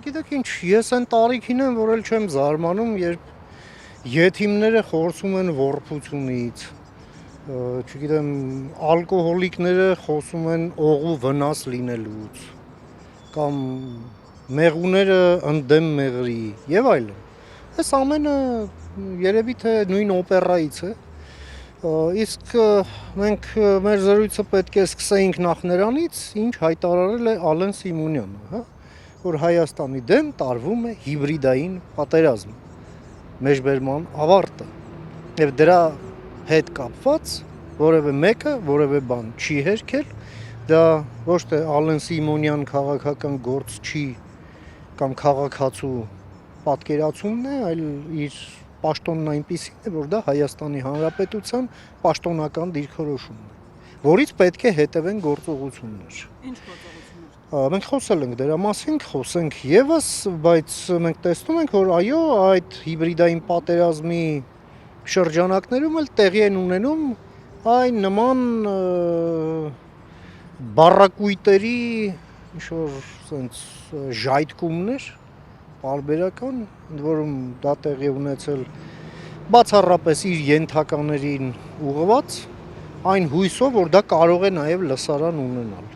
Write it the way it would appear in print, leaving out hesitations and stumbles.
Գիտեք ինչ, ես այն տարիքին եմ, որ էլ չեմ զարմանում, երբ եթիմները խոսում են ոռփությունից, չգիտեմ, ալկոհոլիկները խոսում են օղու վնաս լինելուց, կամ մեղուները ընդդեմ մեղրի եւ այլն։ Այս ամենը երևի թե նույն օպերայից է։ Իսկ մենք մեր զրույցը պետք է սկսեինք նախ նրանից, ինչ հայտարարել է Ալեն Սիմոնյանը, հա, որ Հայաստանի դեմ տարվում է հիբրիդային պատերազմ, մեջբերման ավարտը, եւ դրա հետ կապված որևէ մեկը որևէ բան չի հերքել, դա ոչ թե Ալեն Սիմոնյան քաղաքական գործ չի կամ քաղաքացու պատկերացումն է, այլ իր պաշտոնն այնպիսին է, որ դա Հայաստանի Հանրապետության պաշտոնական դիրքորոշումն է, որից պետք է հետևեն գործողություններ։ Ինչ գործողություններ։ Մենք խոսել ենք դրա մասին, խոսենք եւս, բայց մենք տեսնում ենք, որ այո, այդ հիբրիդային պատերազմի շրջանակներում էլ տեղի են ունենում այն նման բառակույտերի ինչ-որ sense ժայթքումներ, պարբերական, ընդ որում դա տեղի ունեցել բացառապես իր ենթականերին ուղղված, այն հույսով, որ դա կարող է նաև լսարան ունենալ։